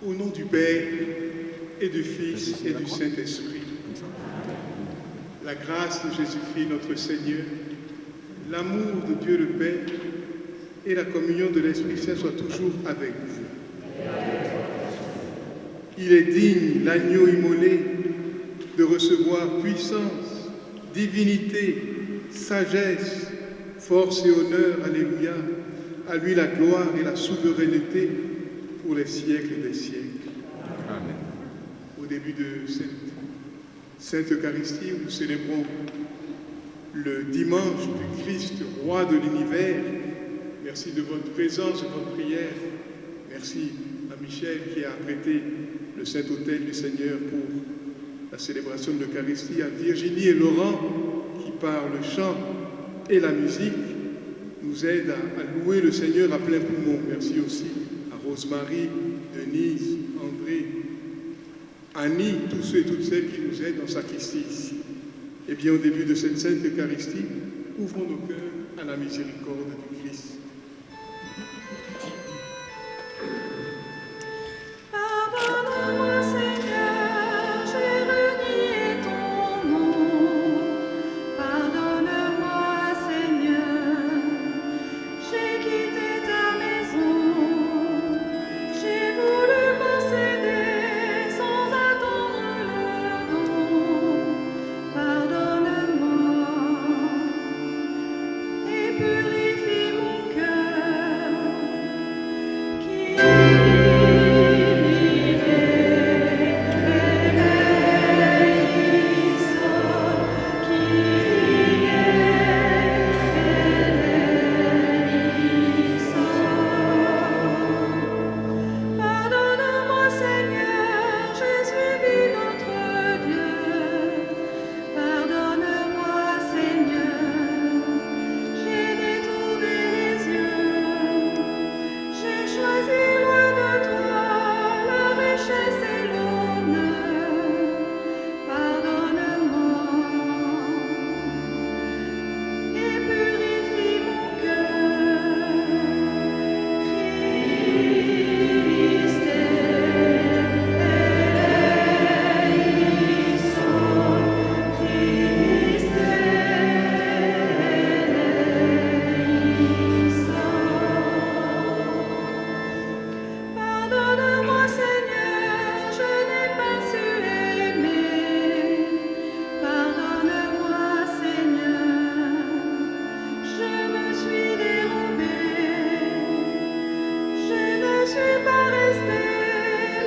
Au nom du Père et du Fils et du Saint-Esprit, la grâce de Jésus-Christ notre Seigneur, l'amour de Dieu le Père et la communion de l'Esprit Saint soient toujours avec vous. Il est digne, l'agneau immolé, de recevoir puissance, divinité, sagesse, force et honneur, alléluia. À lui la gloire et la souveraineté pour les siècles des siècles. Amen. Au début de cette Sainte Eucharistie, où nous célébrons le dimanche du Christ, roi de l'univers. Merci de votre présence, de votre prière. Merci à Michel qui a prêté le Saint-Autel du Seigneur pour la célébration de l'Eucharistie, à Virginie et Laurent qui par le chant et la musique nous aident à louer le Seigneur à plein poumon. Merci aussi à Rosemary, Denise, André, Annie, tous ceux et toutes celles qui nous aident en sacristie ici. Et bien au début de cette Sainte Eucharistie, ouvrons nos cœurs à la miséricorde du Christ. Pardonne-moi, Seigneur, j'ai renié ton nom. Pardonne-moi, Seigneur, j'ai quitté ta maison. J'ai voulu concéder sans attendre le don. Pardonne-moi et purifie mon cœur qui Pardonne-moi, Seigneur, j'ai suivi notre Dieu. Pardonne-moi, Seigneur, j'ai détourné les yeux. J'ai choisi loin de toi la richesse et l'honneur. Pardonne-moi et purifie mon cœur. Christ Pardonne-moi, Seigneur, je n'ai pas su aimer. Pardonne-moi, Seigneur, je me suis dérobée. Je ne suis pas restée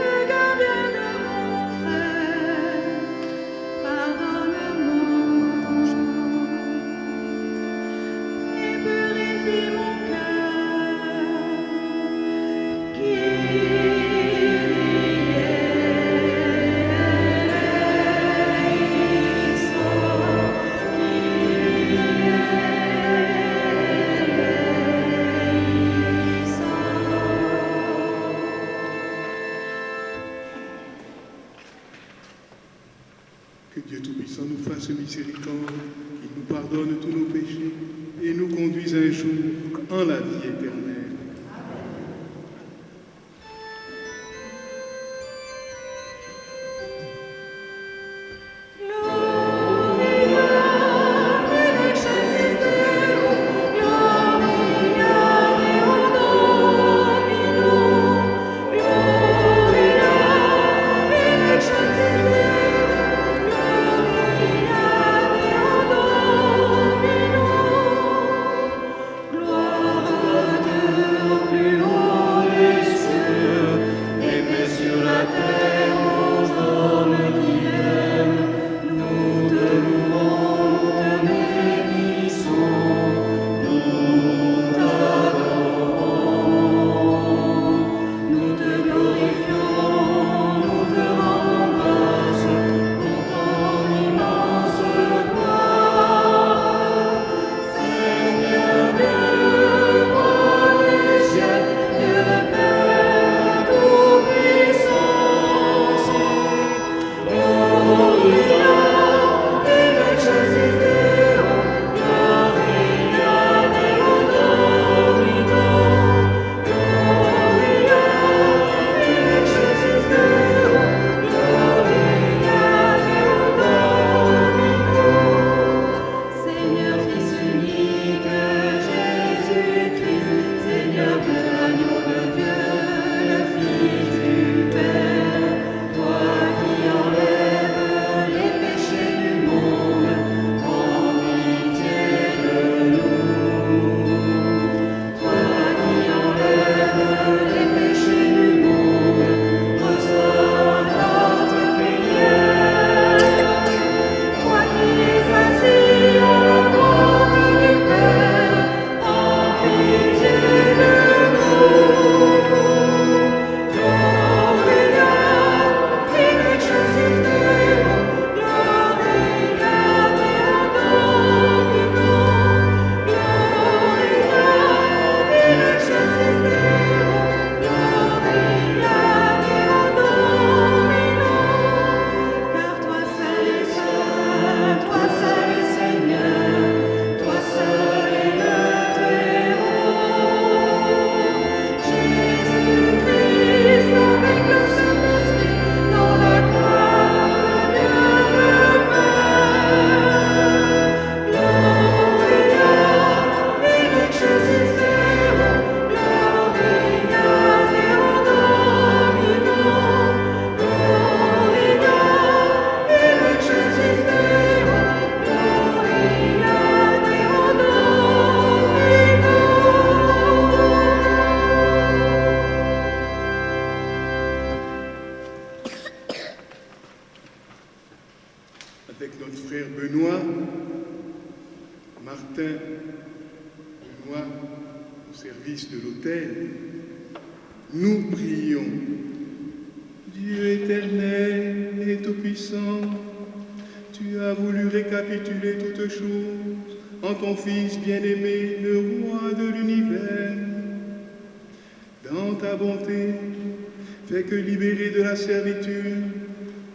le gardien de mon frère. Pardonne-moi et purifie mon cœur. Que Dieu Tout-Puissant nous fasse miséricorde, qu'il nous pardonne tous nos péchés et nous conduise un jour en la vie éternelle. Gloire de l'autel, nous prions. Dieu éternel et tout-puissant, tu as voulu récapituler toutes choses en ton Fils bien-aimé, le roi de l'univers. Dans ta bonté, fais que libérés de la servitude,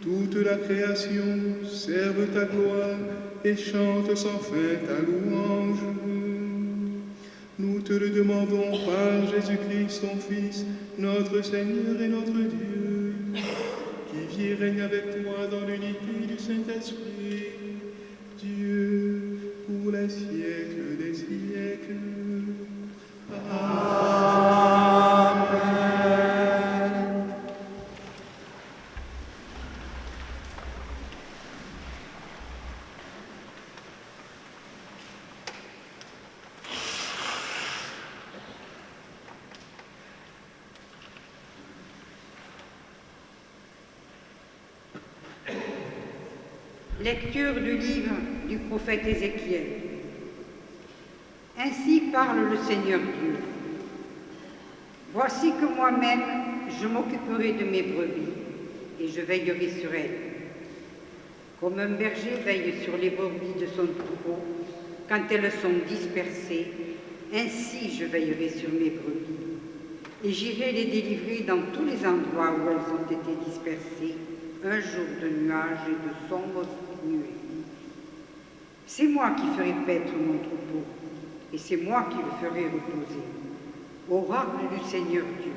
toute la création serve ta gloire et chante sans fin ta louange. Nous te le demandons par Jésus-Christ, ton Fils, notre Seigneur et notre Dieu, qui vit et règne avec toi dans l'unité du Saint-Esprit, Dieu, pour les siècles des siècles. Amen. Lecture du livre du prophète Ézéchiel. Ainsi parle le Seigneur Dieu. Voici que moi-même, je m'occuperai de mes brebis et je veillerai sur elles. Comme un berger veille sur les brebis de son troupeau quand elles sont dispersées, ainsi je veillerai sur mes brebis et j'irai les délivrer dans tous les endroits où elles ont été dispersées, un jour de nuages et de sombres nuées. C'est moi qui ferai paître mon troupeau, et c'est moi qui le ferai reposer. Oracle du Seigneur Dieu.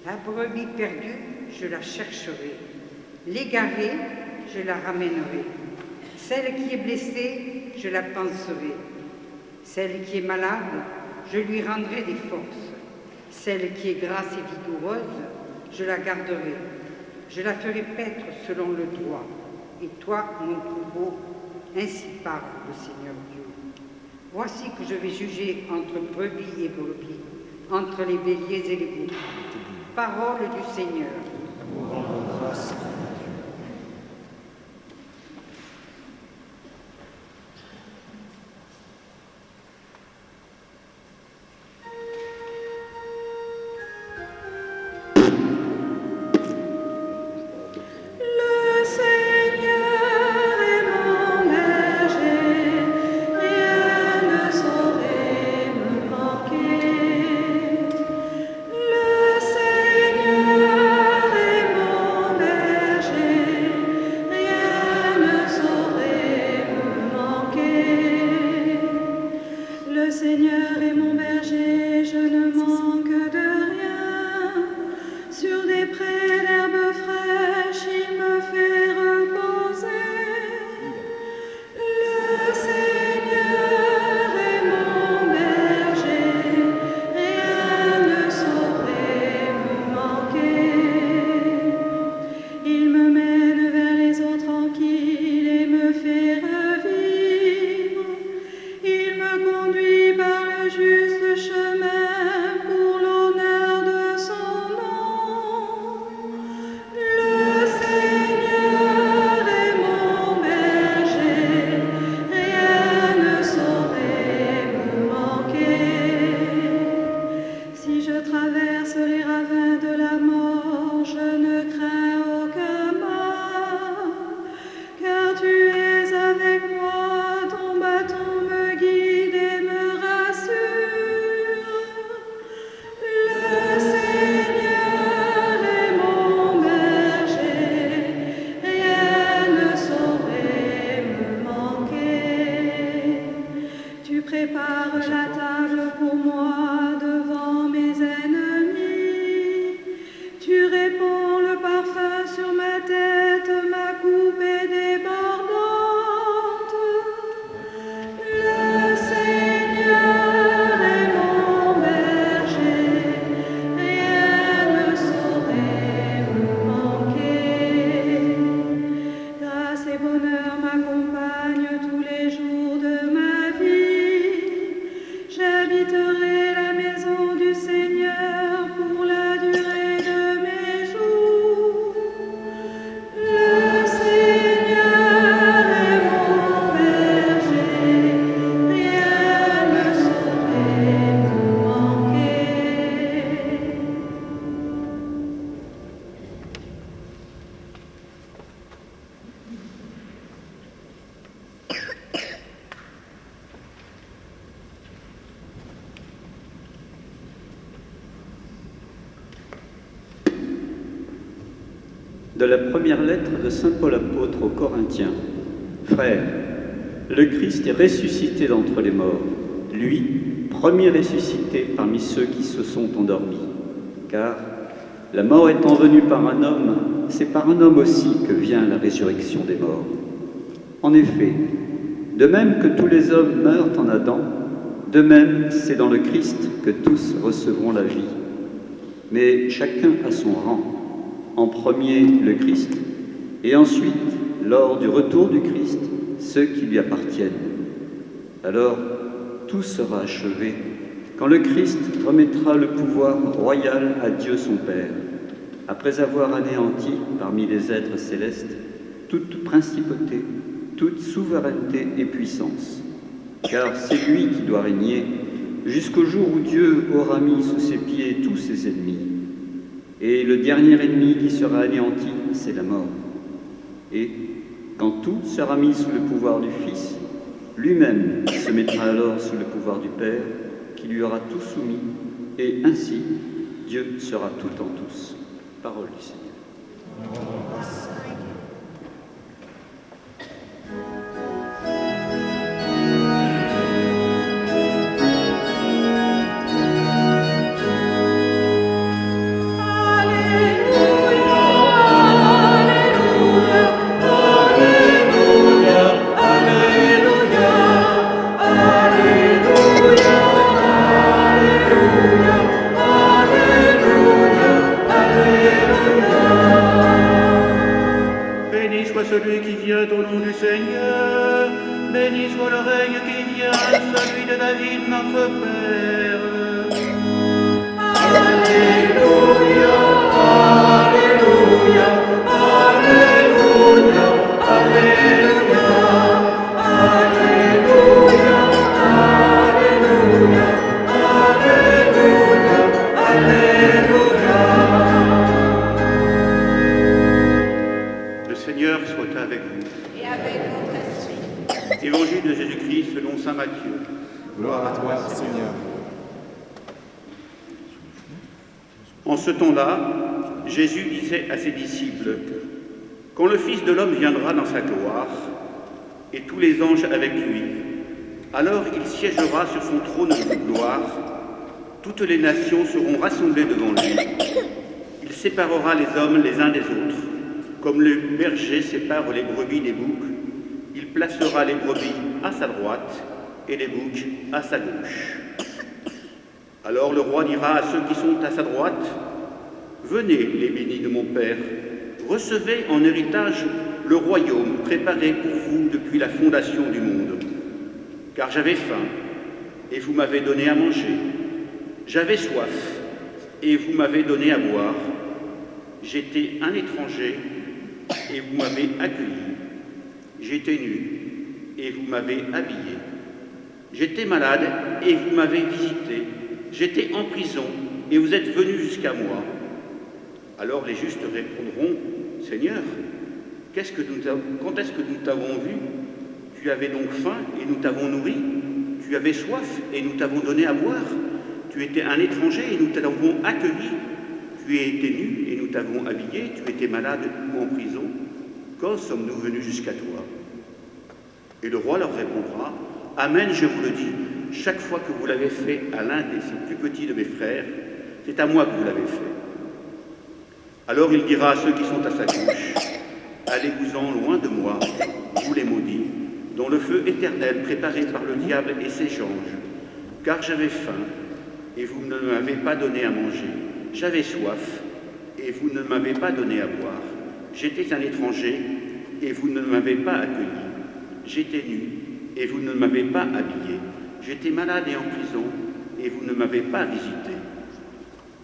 La brebis perdue, je la chercherai. L'égarée, je la ramènerai. Celle qui est blessée, je la panserai. Celle qui est malade, je lui rendrai des forces. Celle qui est grasse et vigoureuse, je la garderai. Je la ferai paître selon le droit. Et toi, mon troupeau, ainsi parle le Seigneur Dieu. Voici que je vais juger entre brebis et brebis, entre les béliers et les boucs. Parole du Seigneur. Prépare la table pour moi devant mes ennemis. De la première lettre de saint Paul apôtre aux Corinthiens. Frères, le Christ est ressuscité d'entre les morts, lui, premier ressuscité parmi ceux qui se sont endormis. Car la mort étant venue par un homme, c'est par un homme aussi que vient la résurrection des morts. En effet, de même que tous les hommes meurent en Adam, de même c'est dans le Christ que tous recevront la vie. Mais chacun à son rang. En premier, le Christ, et ensuite, lors du retour du Christ, ceux qui lui appartiennent. Alors, tout sera achevé quand le Christ remettra le pouvoir royal à Dieu son Père, après avoir anéanti parmi les êtres célestes toute principauté, toute souveraineté et puissance. Car c'est lui qui doit régner jusqu'au jour où Dieu aura mis sous ses pieds tous ses ennemis. Et le dernier ennemi qui sera anéanti, c'est la mort. Et quand tout sera mis sous le pouvoir du Fils, lui-même se mettra alors sous le pouvoir du Père, qui lui aura tout soumis, et ainsi Dieu sera tout en tous. Parole du Seigneur. Celui qui vient au nom du Seigneur, béni soit le règne qui vient, celui de David notre Père. Alléluia, Alléluia, Alléluia, Alléluia, Alléluia, Alléluia, Alléluia, Alléluia. Le Seigneur soit avec vous. Et avec votre esprit. Évangile de Jésus-Christ selon saint Matthieu. Gloire à toi, Seigneur. En ce temps-là, Jésus disait à ses disciples, « Quand le Fils de l'homme viendra dans sa gloire, et tous les anges avec lui, alors il siégera sur son trône de gloire, toutes les nations seront rassemblées devant lui. Il séparera les hommes les uns des autres, comme le berger sépare les brebis des boucs, il placera les brebis à sa droite et les boucs à sa gauche. Alors le roi dira à ceux qui sont à sa droite, « Venez, les bénis de mon Père, recevez en héritage le royaume préparé pour vous depuis la fondation du monde. Car j'avais faim, et vous m'avez donné à manger. J'avais soif, et vous m'avez donné à boire. J'étais un étranger, et vous m'avez accueilli. J'étais nu, et vous m'avez habillé. J'étais malade, et vous m'avez visité. J'étais en prison, et vous êtes venus jusqu'à moi. » Alors les justes répondront, « Seigneur, quand est-ce que nous t'avons vu? Tu avais donc faim, et nous t'avons nourri. Tu avais soif, et nous t'avons donné à boire. Tu étais un étranger, et nous t'avons accueilli. Tu étais nu, et nous t'avons habillé. Tu étais malade ou en prison. Quand sommes-nous venus jusqu'à toi? » Et le roi leur répondra, « Amen, je vous le dis, chaque fois que vous l'avez fait à l'un de ces plus petits de mes frères, c'est à moi que vous l'avez fait. » Alors il dira à ceux qui sont à sa gauche, « Allez-vous-en loin de moi, vous les maudits, dans le feu éternel préparé par le diable et ses anges, car j'avais faim, et vous ne m'avez pas donné à manger. J'avais soif, et vous ne m'avez pas donné à boire. J'étais un étranger, et vous ne m'avez pas accueilli. J'étais nu, et vous ne m'avez pas habillé. J'étais malade et en prison, et vous ne m'avez pas visité. »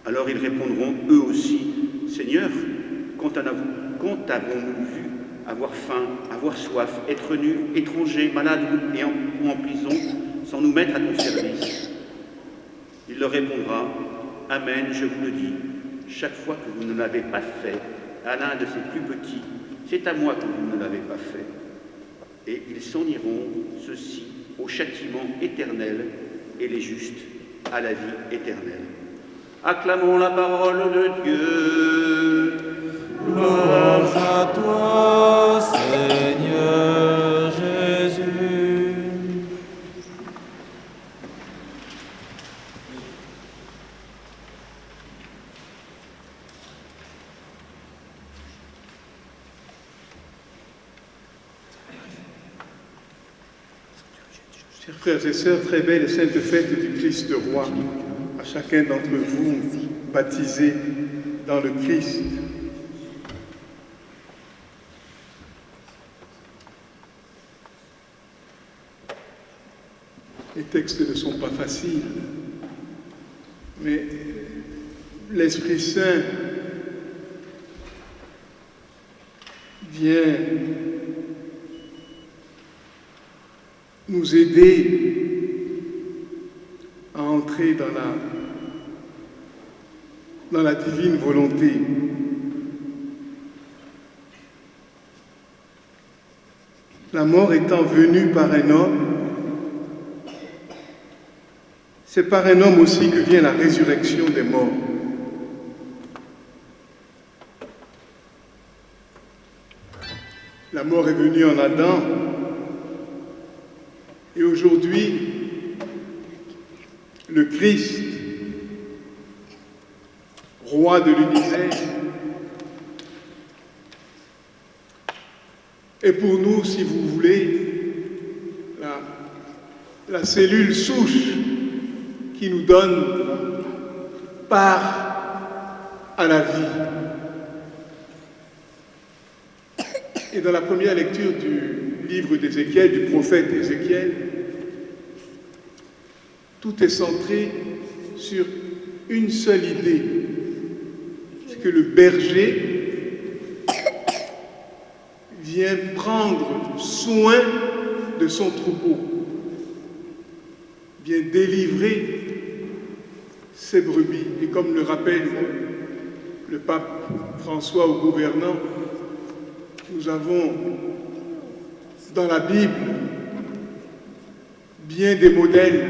Alors ils répondront, eux aussi, « Seigneur, quand avons-nous vu avoir faim, avoir soif, être nus, étrangers, malades et en prison, sans nous mettre à ton service ?» Il leur répondra, « Amen, je vous le dis, chaque fois que vous ne l'avez pas fait à l'un de ces plus petits, c'est à moi que vous ne l'avez pas fait. » Et ils s'en iront, ceux-ci, au châtiment éternel, et les justes à la vie éternelle. Acclamons la parole de Dieu. Gloire à toi, Seigneur Jésus. Chers frères et sœurs, très belle et sainte fête du Christ roi, à chacun d'entre vous baptisé dans le Christ. Les textes ne sont pas faciles, mais l'Esprit Saint vient nous aider à entrer dans la divine volonté. La mort étant venue par un homme, c'est par un homme aussi que vient la résurrection des morts. La mort est venue en Adam, et aujourd'hui, le Christ, roi de l'univers, est pour nous, si vous voulez, la cellule souche qui nous donne part à la vie. Et dans la première lecture du livre d'Ézéchiel, du prophète Ézéchiel, tout est centré sur une seule idée, c'est que le berger vient prendre soin de son troupeau, vient délivrer ses brebis. Et comme le rappelle le pape François au gouvernant, nous avons dans la Bible bien des modèles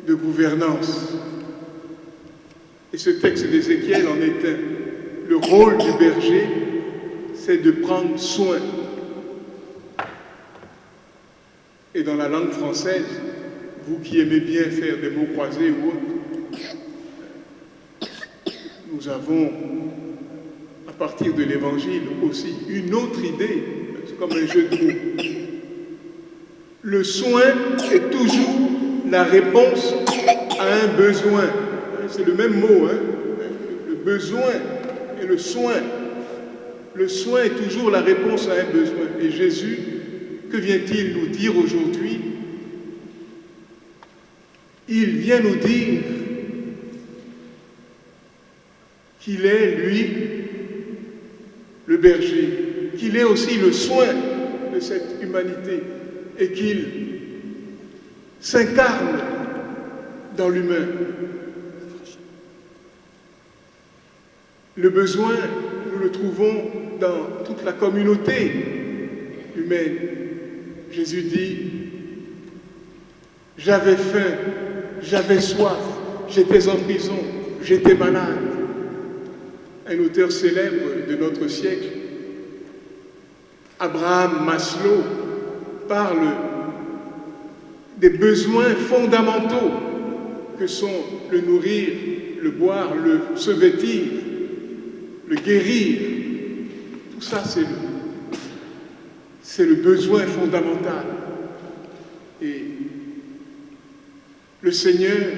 de gouvernance. Et ce texte d'Ézéchiel en est un. Le rôle du berger, c'est de prendre soin. Et dans la langue française, vous qui aimez bien faire des mots croisés ou autres, nous avons, à partir de l'Évangile, aussi une autre idée, c'est comme un jeu de mots. Le soin est toujours la réponse à un besoin. C'est le même mot, hein? Le besoin et le soin. Le soin est toujours la réponse à un besoin. Et Jésus, que vient-il nous dire aujourd'hui? Il vient nous dire qu'il est, lui, le berger, qu'il est aussi le soin de cette humanité et qu'il s'incarne dans l'humain. Le besoin, nous le trouvons dans toute la communauté humaine. Jésus dit, j'avais faim, j'avais soif, j'étais en prison, j'étais malade. Un auteur célèbre de notre siècle, Abraham Maslow, parle des besoins fondamentaux que sont le nourrir, le boire, le se vêtir, le guérir. Tout ça, c'est le besoin fondamental. Et le Seigneur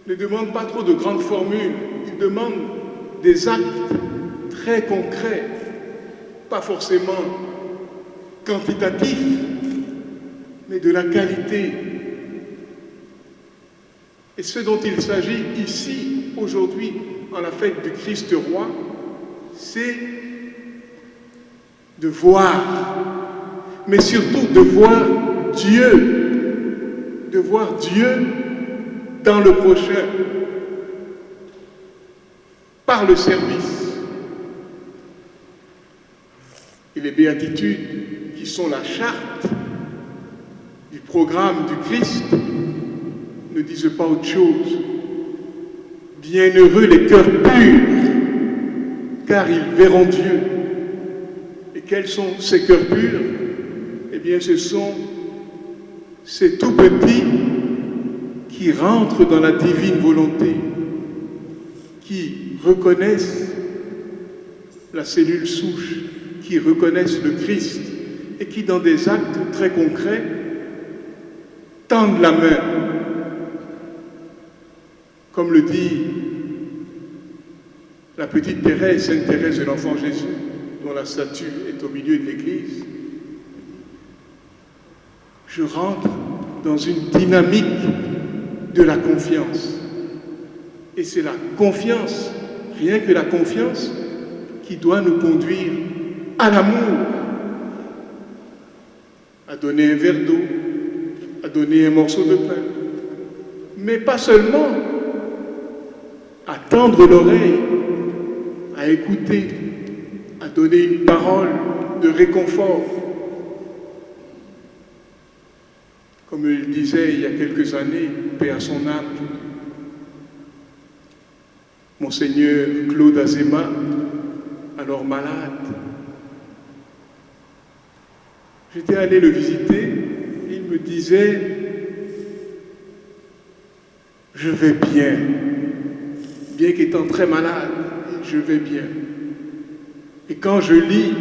ne demande pas trop de grandes formules, il demande des actes très concrets, pas forcément quantitatifs, mais de la qualité. Et ce dont il s'agit ici, aujourd'hui, en la fête du Christ roi, c'est de voir, mais surtout de voir Dieu dans le prochain, par le service. Et les béatitudes qui sont la charte du programme du Christ ne disent pas autre chose. Bienheureux les cœurs purs, car ils verront Dieu. Et quels sont ces cœurs purs? Eh bien, ce sont ces tout petits qui rentrent dans la divine volonté, qui reconnaissent la cellule souche, qui reconnaissent le Christ et qui, dans des actes très concrets, tendent la main. Comme le dit la petite Thérèse, Sainte Thérèse de l'Enfant Jésus, dont la statue est au milieu de l'Église, je rentre dans une dynamique de la confiance. Et c'est la confiance, rien que la confiance, qui doit nous conduire à l'amour, à donner un verre d'eau, à donner un morceau de pain, mais pas seulement à tendre l'oreille, à écouter, à donner une parole de réconfort. Comme il disait il y a quelques années, paix à son âme, Monseigneur Claude Azéma, alors malade. J'étais allé le visiter et il me disait « Je vais bien, bien qu'étant très malade, je vais bien. » Et quand je lis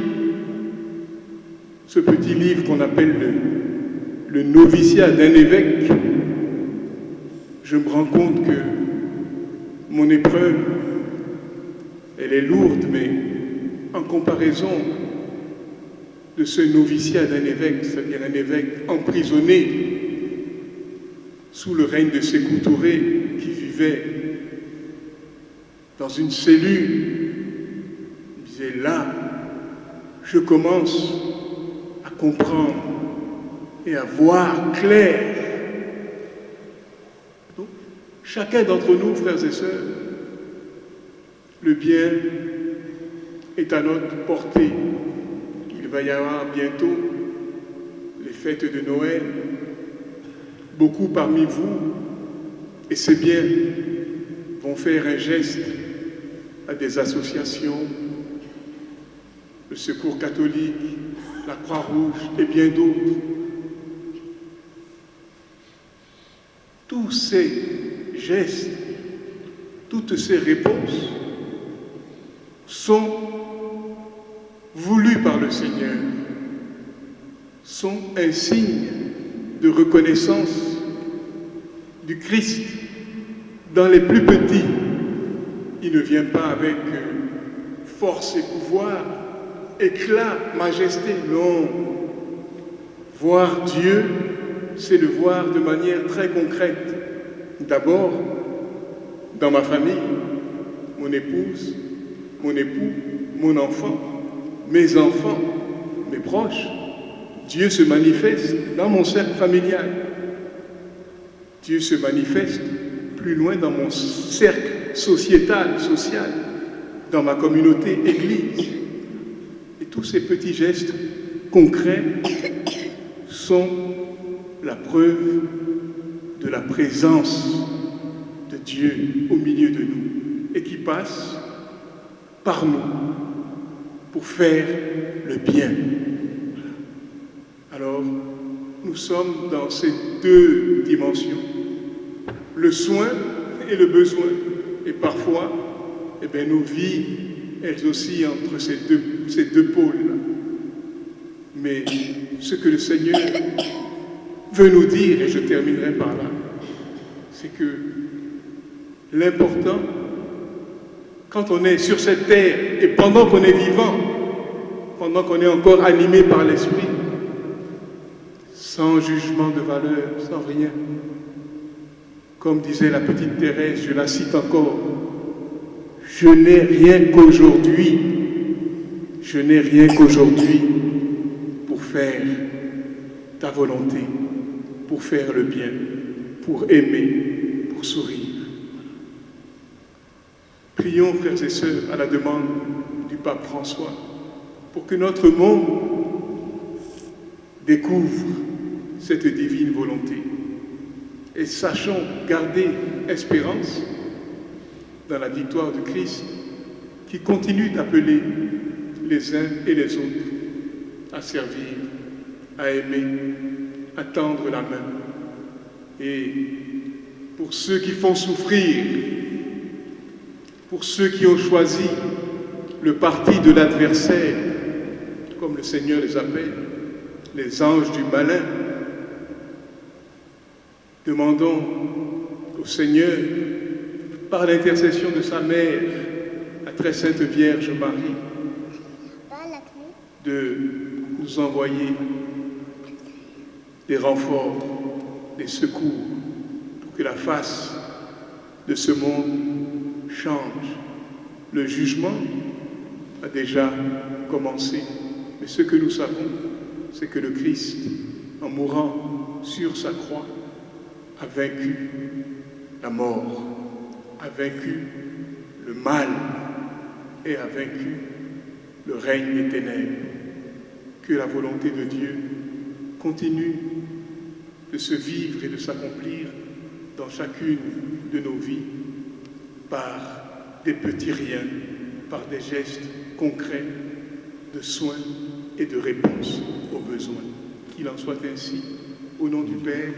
ce petit livre qu'on appelle le noviciat d'un évêque, je me rends compte que mon épreuve, elle est lourde, mais en comparaison de ce noviciat d'un évêque, c'est-à-dire un évêque emprisonné sous le règne de Sékou Touré, qui vivait dans une cellule, il disait là, je commence à comprendre et à voir clair. Donc, chacun d'entre nous, frères et sœurs, le bien est à notre portée. Il va y avoir bientôt les fêtes de Noël. Beaucoup parmi vous, et c'est bien, vont faire un geste à des associations, le Secours catholique, la Croix-Rouge et bien d'autres. Tous ces gestes, toutes ces réponses sont voulus par le Seigneur, sont un signe de reconnaissance du Christ dans les plus petits. Il ne vient pas avec force et pouvoir, éclat, majesté, non. Voir Dieu, c'est le voir de manière très concrète. D'abord, dans ma famille, mon épouse, mon époux, mon enfant, mes enfants, mes proches. Dieu se manifeste dans mon cercle familial. Dieu se manifeste plus loin dans mon cercle sociétal, social, dans ma communauté, église. Et tous ces petits gestes concrets sont la preuve de la présence de Dieu au milieu de nous et qui passe par nous pour faire le bien. Alors, nous sommes dans ces deux dimensions, le soin et le besoin. Et parfois, eh bien, nos vies, elles oscillent entre ces deux pôles-là. Mais ce que le Seigneur veut nous dire, et je terminerai par là, c'est que l'important, quand on est sur cette terre et pendant qu'on est vivant, pendant qu'on est encore animé par l'Esprit, sans jugement de valeur, sans rien, comme disait la petite Thérèse, je la cite encore, je n'ai rien qu'aujourd'hui, je n'ai rien qu'aujourd'hui pour faire ta volonté, pour faire le bien, pour aimer, pour sourire. Prions, frères et sœurs, à la demande du pape François, pour que notre monde découvre cette divine volonté. Et sachons garder espérance dans la victoire de Christ qui continue d'appeler les uns et les autres à servir, à aimer, à tendre la main. Et pour ceux qui font souffrir, pour ceux qui ont choisi le parti de l'adversaire, comme le Seigneur les appelle, les anges du malin, demandons au Seigneur, par l'intercession de sa mère, la très sainte Vierge Marie, de nous envoyer des renforts, des secours, pour que la face de ce monde change. Le jugement a déjà commencé, mais ce que nous savons, c'est que le Christ, en mourant sur sa croix, a vaincu la mort, a vaincu le mal et a vaincu le règne des ténèbres. Que la volonté de Dieu continue de se vivre et de s'accomplir dans chacune de nos vies par des petits riens, par des gestes concrets de soins et de réponse aux besoins. Qu'il en soit ainsi, au nom du Père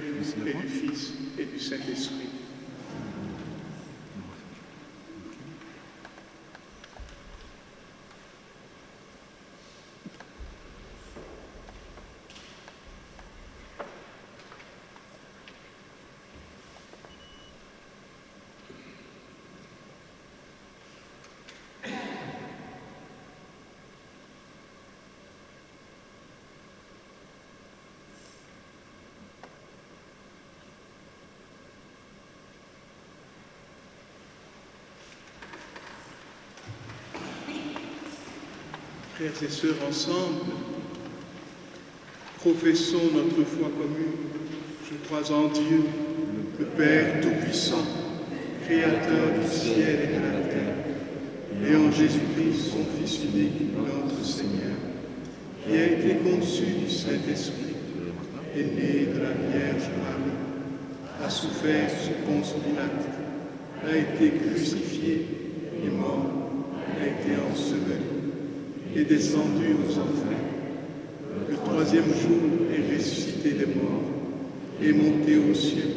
et du Fils et du Saint-Esprit. Frères et sœurs, ensemble, professons notre foi commune. Je crois en Dieu, le Père Tout-Puissant, Créateur du ciel et de la terre, et en Jésus-Christ, son Fils unique, notre Seigneur, qui a été conçu du Saint-Esprit, est né de la Vierge Marie, a souffert sous Ponce Pilate, a été crucifié, est mort, a été enseveli, est descendu aux enfers. Le troisième jour est ressuscité des morts, est monté aux cieux,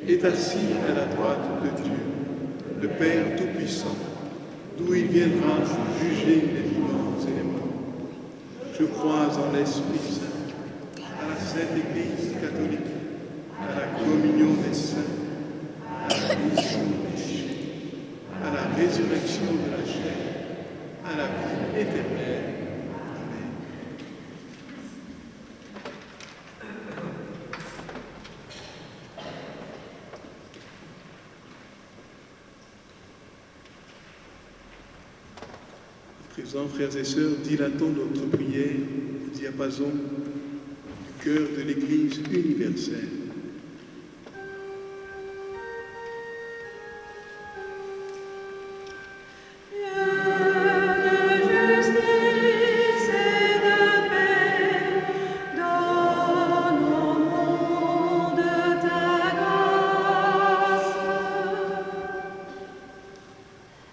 est assis à la droite de Dieu, le Père Tout-Puissant, d'où il viendra juger les vivants et les morts. Je crois en l'Esprit Saint, à la Sainte Église catholique, à la communion des saints, à la rémission des péchés, à la résurrection de la chair, à la vie éternelle. Amen. À présent, frères et sœurs, dilatons notre prière au diapason du cœur de l'Église universelle.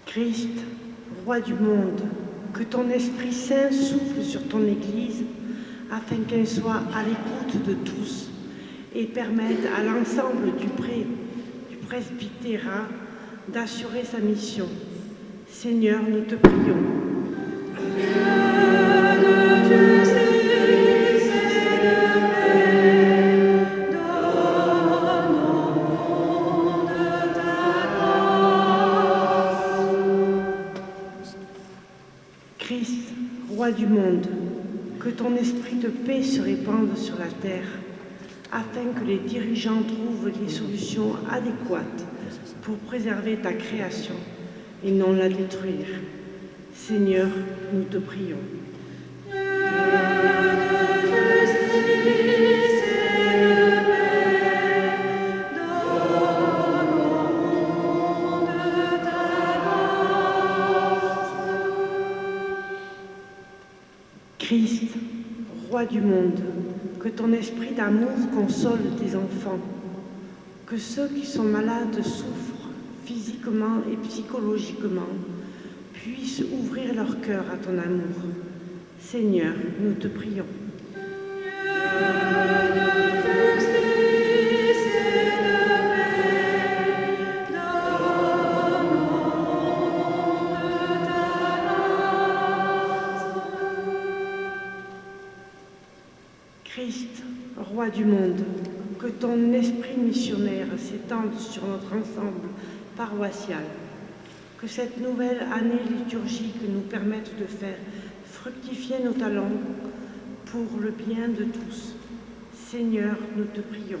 Christ, roi du monde, que ton Esprit Saint souffle sur ton Église afin qu'elle soit à l'écoute de tous et permette à l'ensemble du presbytérat d'assurer sa mission. Seigneur, nous te prions. Christ, roi du monde, que ton esprit de paix se répande sur la terre, afin que les dirigeants trouvent les solutions adéquates pour préserver ta création et non la détruire. Seigneur, nous te prions. Christ, roi du monde, que ton esprit d'amour console tes enfants, que ceux qui sont malades souffrent physiquement et psychologiquement puissent ouvrir leur cœur à ton amour. Seigneur, nous te prions. Christ, roi du monde, que ton esprit missionnaire s'étende sur notre ensemble paroissial, que cette nouvelle année liturgique nous permette de faire fructifier nos talents pour le bien de tous. Seigneur, nous te prions.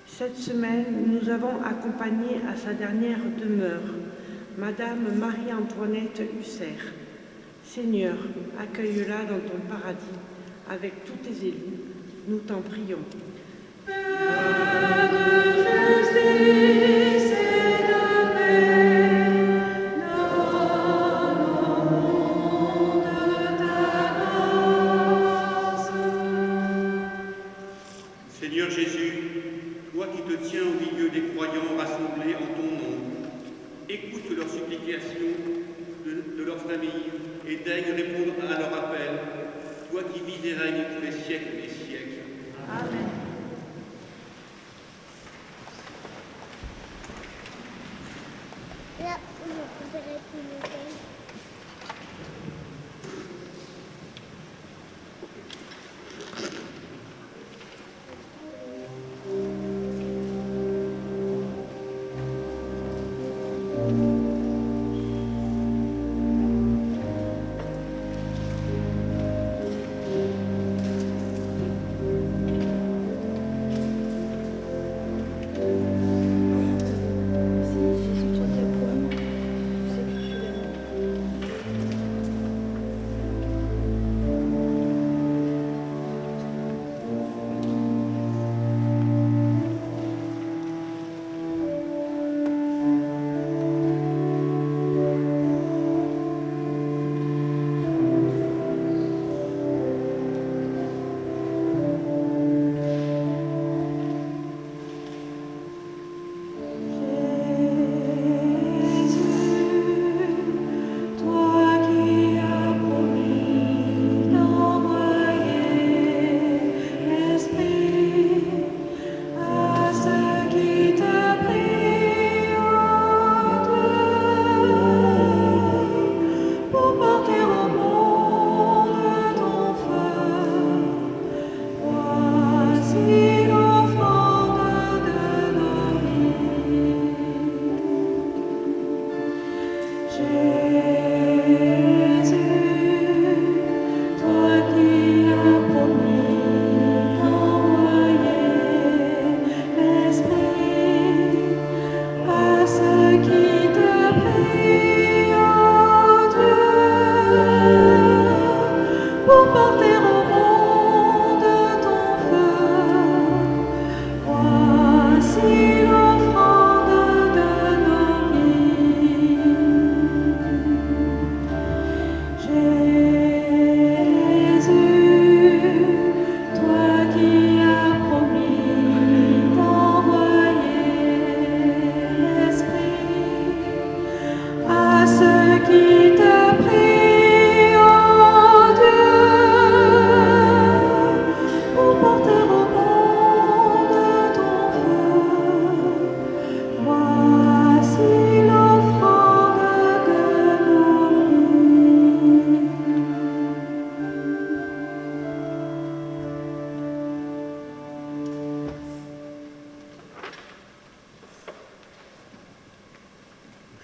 Cette semaine, nous avons accompagné à sa dernière demeure Madame Marie-Antoinette Husser. Seigneur, accueille-la dans ton paradis avec tous tes élus. Nous t'en prions. Seigneur Jésus, toi qui te tiens au milieu des croyants rassemblés en ton nom, écoute leurs supplications de leurs familles et daigne répondre à leur appel, toi qui vis et règnes pour les siècles des siècles. Amen. Là où je voudrais tout le temps.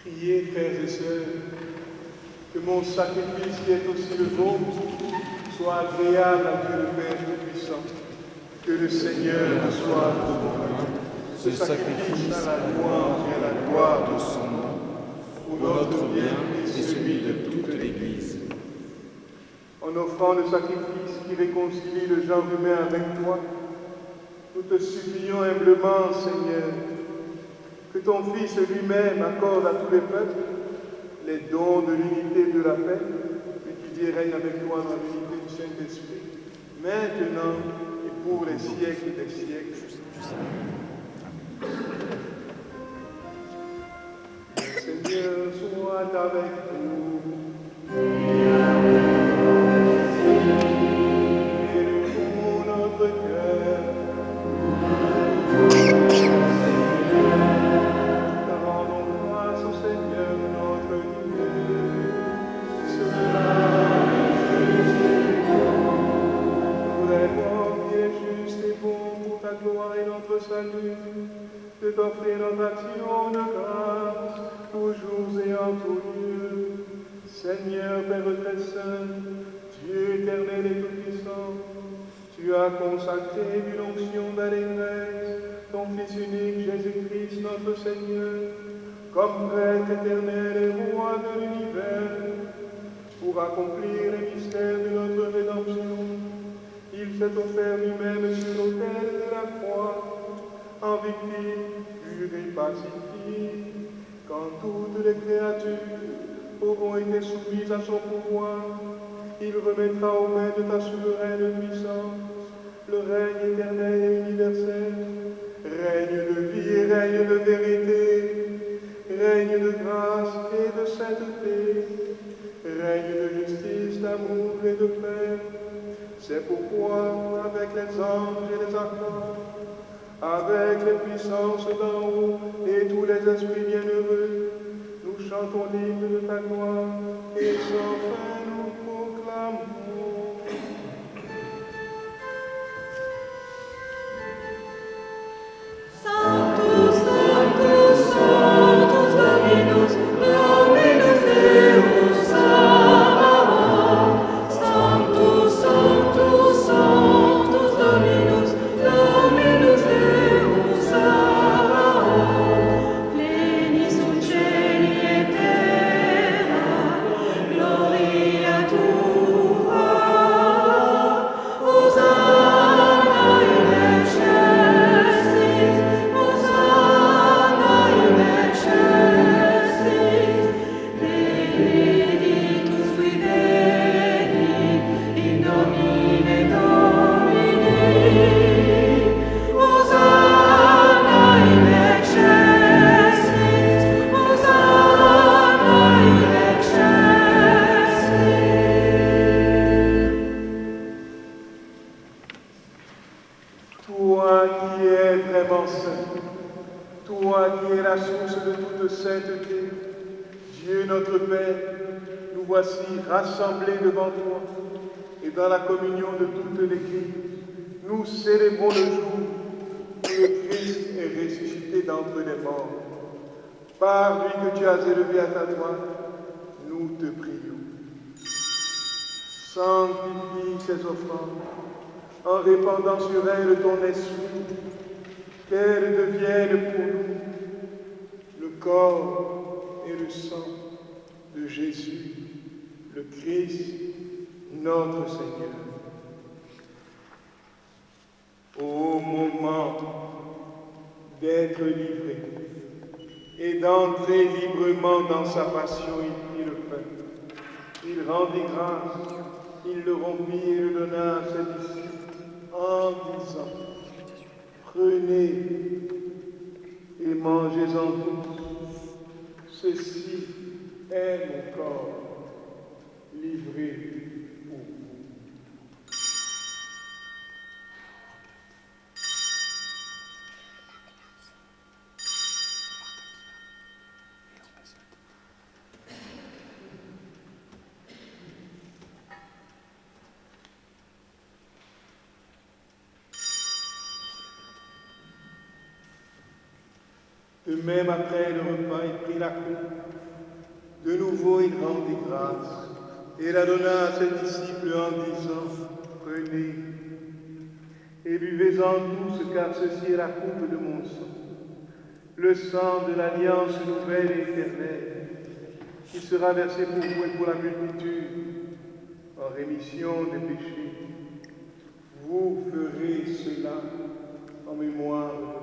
Priez, frères et sœurs, que mon sacrifice qui est aussi le vôtre soit agréable à Dieu le Père Tout-Puissant. Que le Seigneur reçoive de vos mains ce sacrifice à la louange et à la gloire de son nom, pour notre bien et celui de toute l'Église. En offrant le sacrifice qui réconcilie le genre humain avec toi, nous te supplions humblement, Seigneur, que ton Fils lui-même accorde à tous les peuples les dons de l'unité et de la paix, et qui règne avec toi dans l'unité du Saint-Esprit, maintenant et pour les siècles des siècles. Le Seigneur soit avec vous. Élevons notre cœur. Rendons grâce au Seigneur notre Dieu. Nous rêvons qui est juste et bon pour ta gloire et notre salut, de t'offrir notre action de grâce, toujours et en tout lieu. Seigneur, Père très saint, Dieu éternel et tout-puissant, tu as consacré d'une onction d'allégresse ton Fils unique, Jésus-Christ, notre Seigneur, comme prêtre éternel et roi de l'univers, pour accomplir les mystères de notre rédemption. Il s'est offert lui-même sur l'autel de la croix, en victime pure et pacifique, quand toutes les créatures auront été soumises à son pouvoir. Il remettra aux mains de ta souveraine puissance le règne éternel et universel, règne de vie et règne de vérité, règne de grâce et de sainteté, règne de justice, d'amour et de paix. C'est pourquoi, avec les anges et les archanges, avec les puissances d'en haut et tous les esprits bienheureux, nous chantons l'hymne de ta gloire et sans fin nous proclamons. Sanctus, Sanctus, Sanctus Dominus, Dominus Deus Sabaoth. Sanctus, Sanctus, Sanctus Dominus, Dominus Deus Sabaoth. Pleni sunt cieli et terra, gloria tua. Hosanna in excelsis, Hosanna in excelsis. Benedictus qui venit in nomine Domini. Hosanna in excelsis, Hosanna in excelsis. Toi qui es vraiment saint, toi qui es la source de toute sainteté, Dieu notre Père, nous voici rassemblés devant toi et dans la communion de toute l'Église. Nous célébrons le jour où le Christ est ressuscité d'entre les morts. Par lui que tu as élevé à ta droite, nous te prions. Sanctifie ces offrandes en répandant sur elles ton esprit, qu'elles deviennent pour nous le corps et le sang de Jésus, le Christ, notre Seigneur. Au moment d'être livré et d'entrer librement dans sa passion, il prit le pain. Il rendit grâce, il le rompit et le donna à ses disciples en disant: prenez et mangez-en tous. Ceci est mon corps livré pour vous. De même, après le repas, il prit la coupe. De nouveau, il rendit grâce et la donna à ses disciples en disant: prenez et buvez-en tous, car ceci est la coupe de mon sang, le sang de l'alliance nouvelle et éternelle, qui sera versé pour vous et pour la multitude en rémission des péchés. Vous ferez cela en mémoire de moi.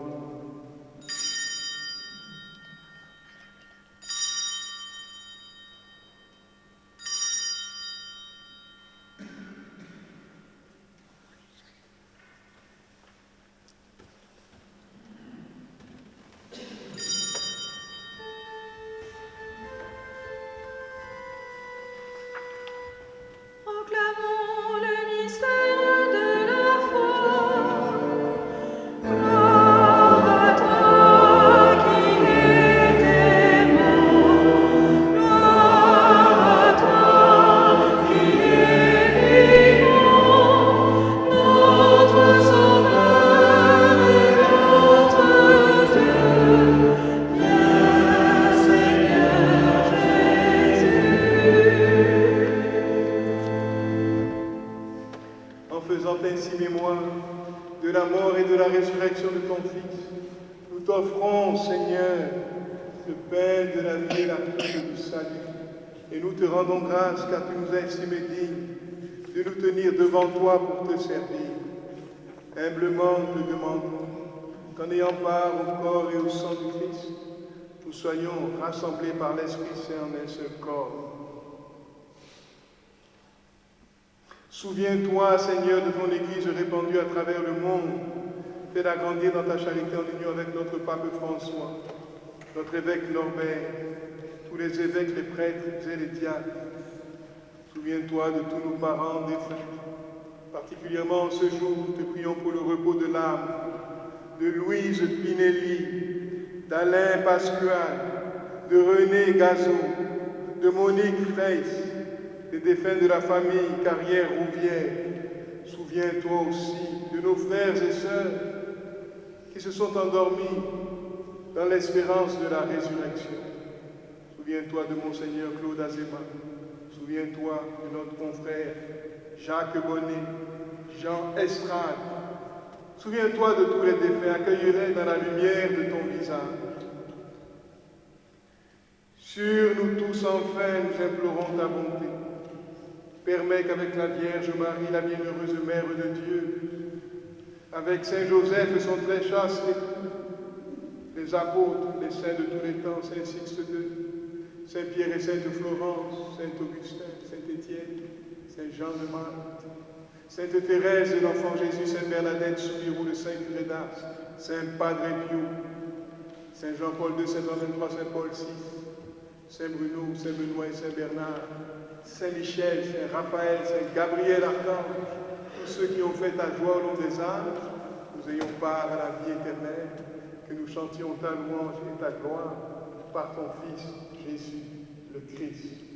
ici mémoire de la mort et de la résurrection de ton Fils, nous t'offrons, Seigneur, le pain de la vie et la coupe du salut. Et nous te rendons grâce car tu nous as estimés dignes de nous tenir devant toi pour te servir. Humblement, nous te demandons qu'en ayant part au corps et au sang du Christ, nous soyons rassemblés par l'Esprit Saint en un seul corps. Souviens-toi, Seigneur, de ton Église répandue à travers le monde. Fais-la grandir dans ta charité en union avec notre pape François, notre évêque Norbert, tous les évêques, les prêtres et les diacres. Souviens-toi de tous nos parents défunts. Particulièrement en ce jour, nous te prions pour le repos de l'âme de Louise Pinelli, d'Alain Pascual, de René Gazot, de Monique Freiss, des défunts de la famille Carrière-Rouvière. Souviens-toi aussi de nos frères et sœurs qui se sont endormis dans l'espérance de la résurrection. Souviens-toi de Monseigneur Claude Azéma. Souviens-toi de notre confrère Jacques Bonnet, Jean Estrade. Souviens-toi de tous les défunts, accueille-les dans la lumière de ton visage. Sur nous tous, enfin, nous implorons ta bonté. Permets qu'avec la Vierge Marie, la bienheureuse Mère de Dieu, avec Saint Joseph et son très chaste époux, les apôtres, les saints de tous les temps, Saint Sixte II, Saint Pierre et Sainte Florence, Saint Augustin, Saint Étienne, Saint Jean de Malte, Sainte Thérèse de l'Enfant Jésus, Sainte Bernadette Soubirous, le Saint Curé d'Ars, Saint Padre Pio, Saint Jean-Paul II, Saint Jean XXIII, Saint Paul VI, Saint Bruno, Saint Benoît et Saint Bernard, Saint Michel, Saint Raphaël, Saint Gabriel Archange, tous ceux qui ont fait ta joie au long des âges, nous ayons part à la vie éternelle, que nous chantions ta louange et ta gloire par ton Fils, Jésus, le Christ.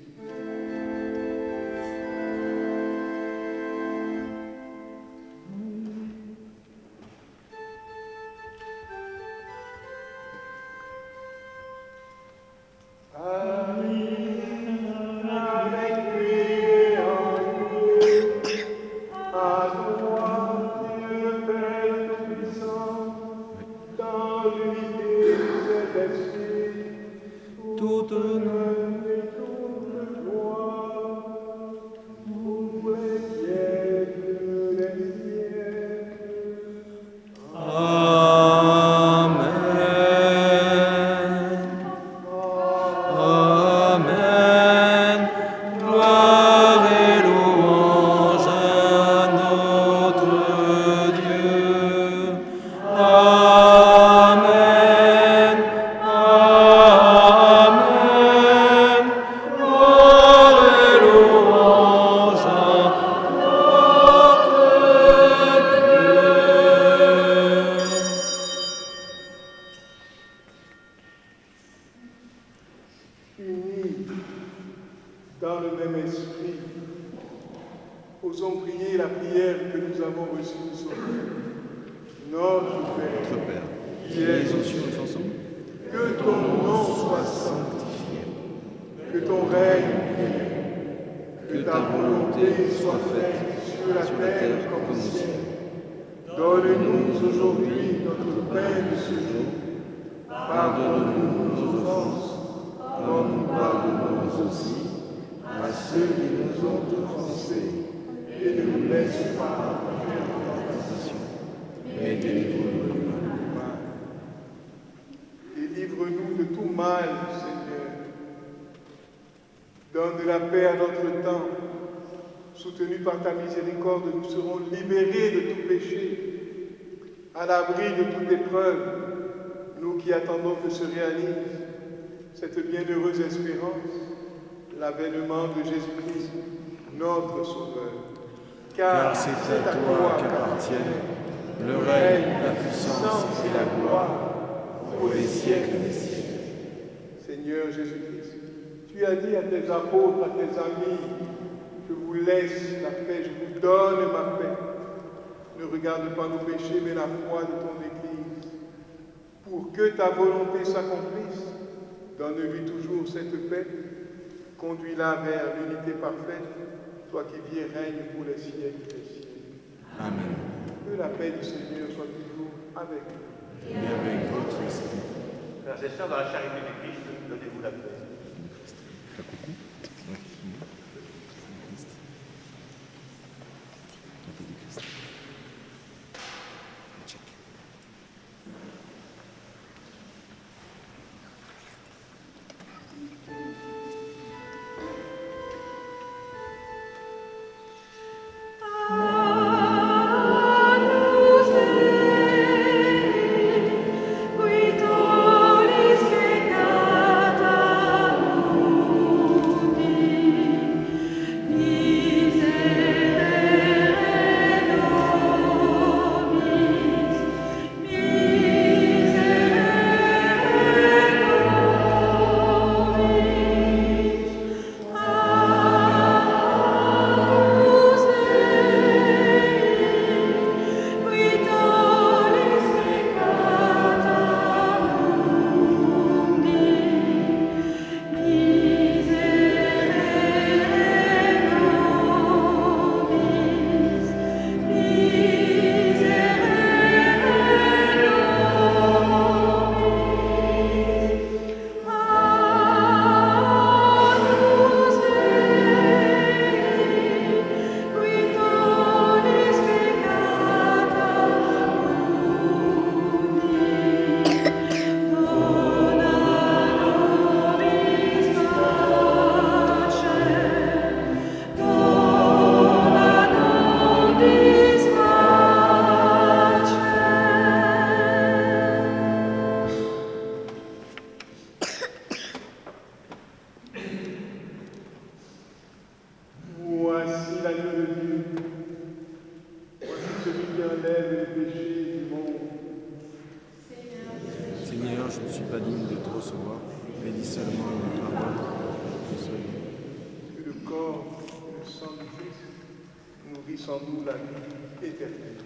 Délivre-nous de tout mal, Seigneur. Donne de la paix à notre temps. Soutenus par ta miséricorde, nous serons libérés de tout péché, à l'abri de toute épreuve, nous qui attendons que se réalise cette bienheureuse espérance, l'avènement de Jésus-Christ, notre Sauveur. Car c'est à toi qu'appartiennent le règne, la puissance et la gloire pour les siècles des siècles. Seigneur Jésus-Christ, tu as dit à tes apôtres, à tes amis, je vous laisse la paix, je vous donne ma paix. Ne regarde pas nos péchés, mais la foi de ton Église. Pour que ta volonté s'accomplisse, donne-lui toujours cette paix, conduis-la vers l'unité parfaite, toi qui vis et règnes pour les siècles des siècles. Amen. Que la paix du Seigneur soit toujours avec vous. Et avec votre esprit. Frères et sœurs, dans la charité du Christ, donnez-vous la paix. Voici l'agneau de Dieu. Voici celui qui enlève les péchés du monde. Seigneur, je ne suis pas digne de te recevoir, mais dis seulement une parole. Je serai guéri. Que le corps et le sang du Christ nourrissent en nous la vie éternelle.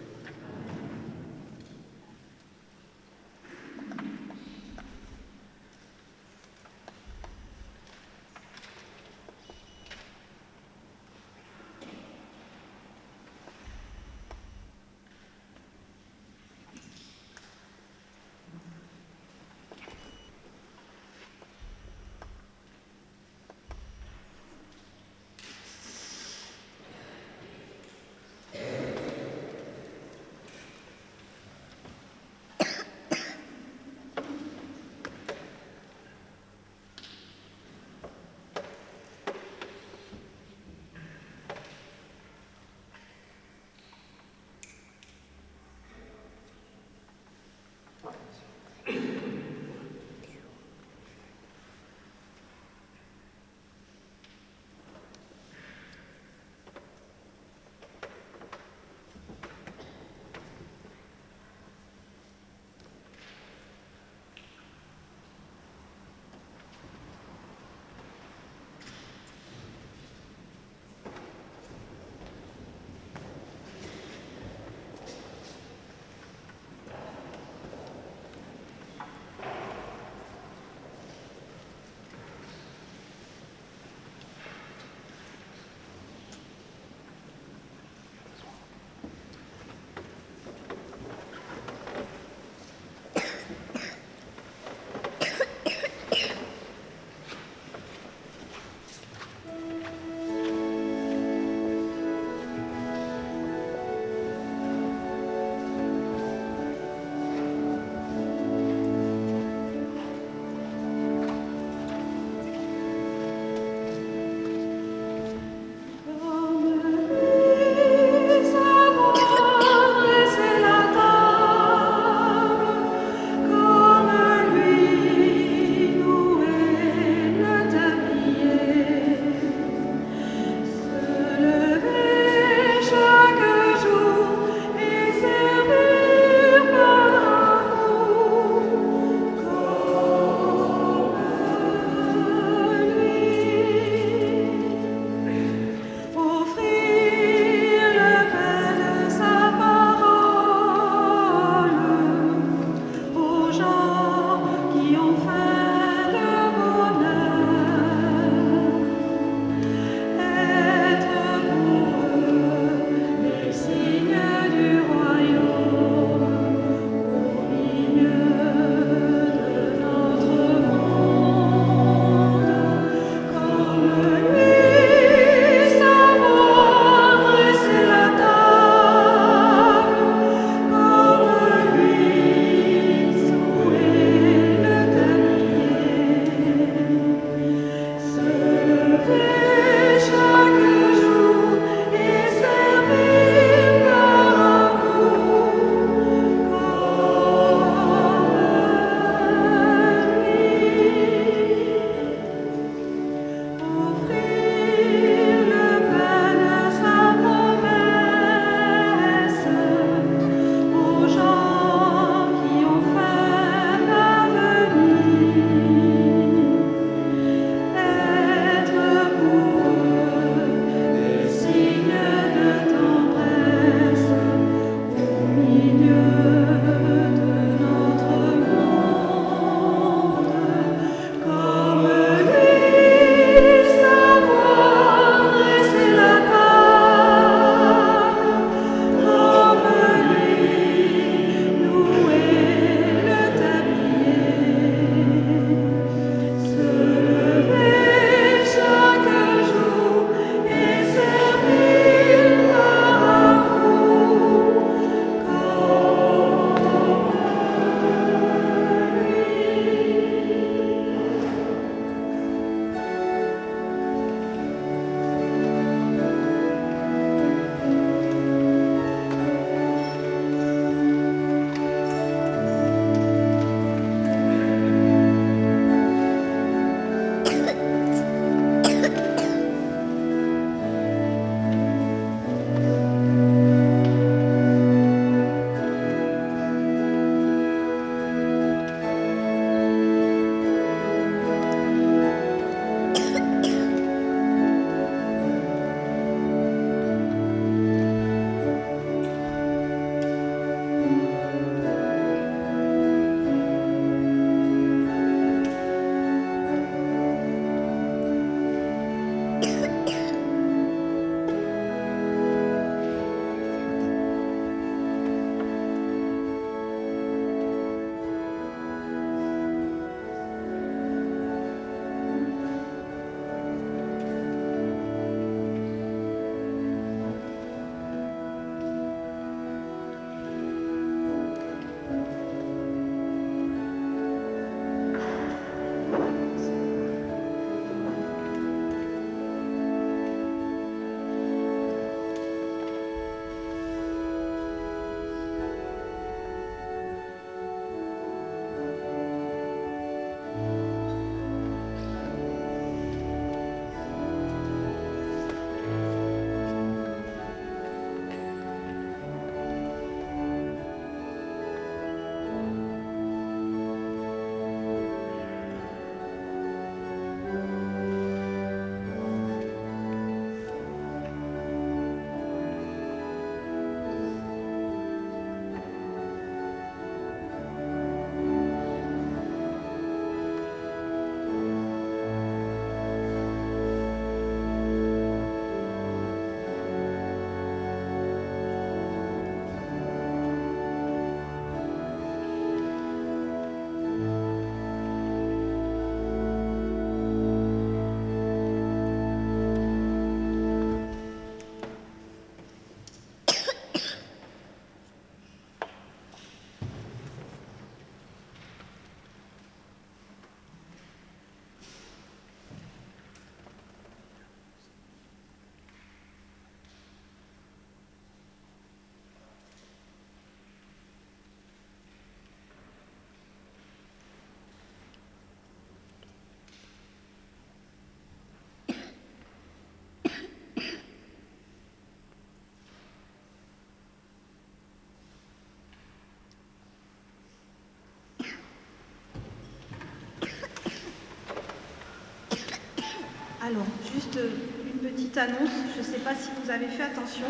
Alors, juste une petite annonce, je ne sais pas si vous avez fait attention.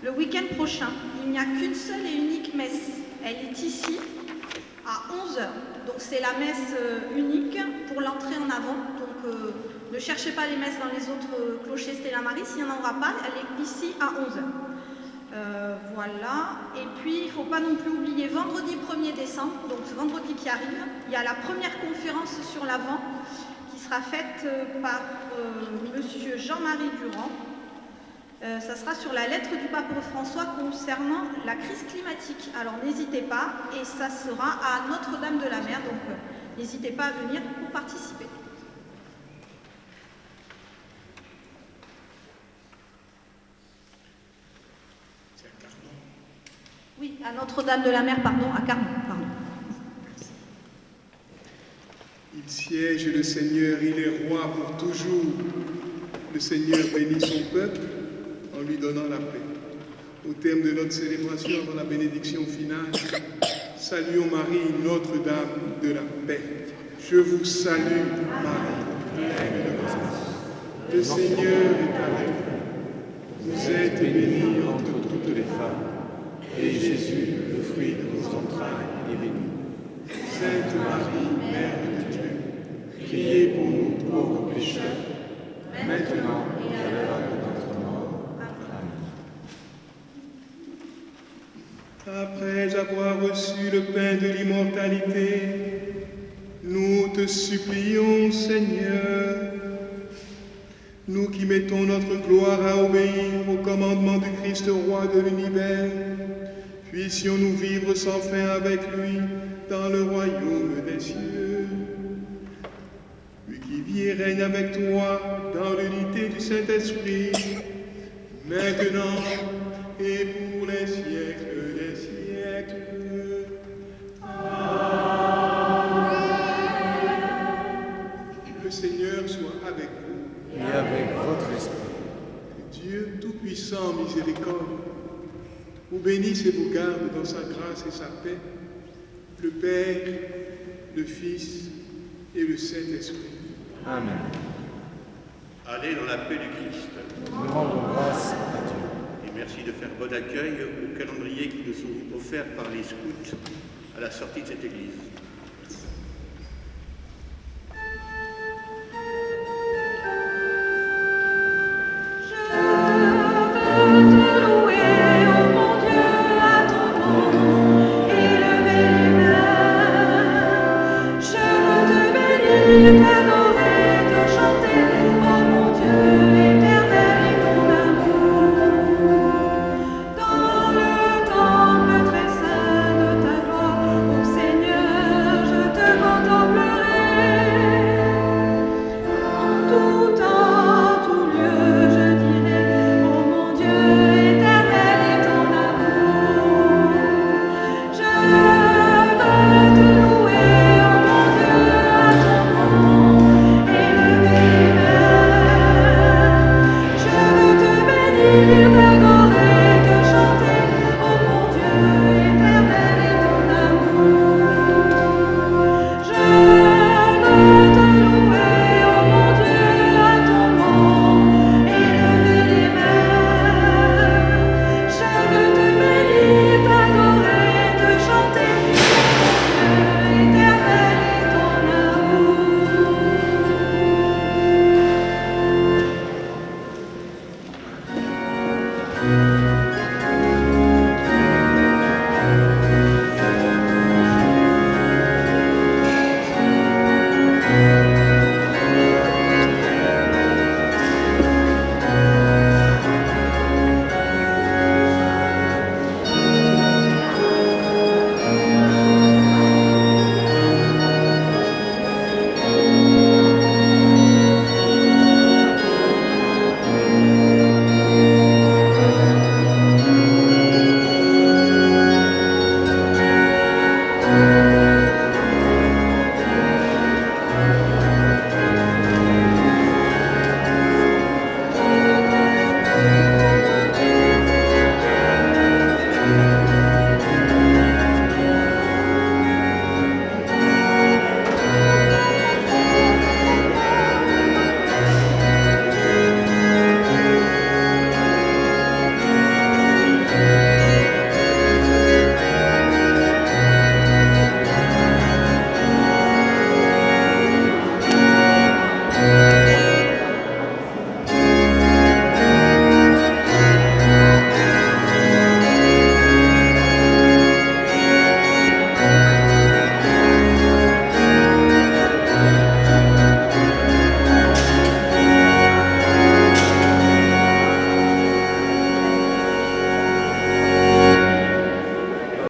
Le week-end prochain, il n'y a qu'une seule et unique messe. Elle est ici, à 11h. Donc c'est la messe unique pour l'entrée en avant. Donc ne cherchez pas les messes dans les autres clochers Stella Maris, s'il n'y en aura pas, elle est ici à 11h. Voilà. Et puis, il ne faut pas non plus oublier, vendredi 1er décembre, donc ce vendredi qui arrive, il y a la première conférence sur l'Avent qui sera faite par monsieur Jean-Marie Durand. Ça sera sur la lettre du pape François concernant la crise climatique. Alors n'hésitez pas, et ça sera à Notre-Dame-de-la-Mer, donc n'hésitez pas à venir pour participer. Oui, à Notre-Dame-de-la-Mer, pardon, à Carmont, pardon. Il siège le Seigneur, il est roi pour toujours. Le Seigneur bénit son peuple en lui donnant la paix. Au terme de notre célébration, avant la bénédiction finale, saluons Marie, Notre-Dame de la paix. Je vous salue, Marie, pleine de grâce. Le Seigneur est avec vous. Vous êtes bénie entre toutes les femmes, et Jésus, le fruit de vos entrailles, est béni. Sainte Marie, Mère de Dieu, priez pour nous pauvres pécheurs, maintenant et à l'heure de notre mort. Amen. Après avoir reçu le pain de l'immortalité, nous te supplions, Seigneur, nous qui mettons notre gloire à obéir au commandement du Christ, roi de l'univers, puissions-nous vivre sans fin avec lui dans le royaume des cieux. Lui qui vit et règne avec toi dans l'unité du Saint-Esprit, maintenant et pour les siècles des siècles. Amen. Le Seigneur soit avec vous. Et avec votre esprit. Que Dieu Tout-Puissant, miséricorde, vous bénisse et vous garde dans sa grâce et sa paix, le Père, le Fils et le Saint-Esprit. Amen. Allez dans la paix du Christ. Nous rendons grâce à Dieu. Et merci de faire bon accueil au calendrier qui nous sont offerts par les scouts à la sortie de cette église.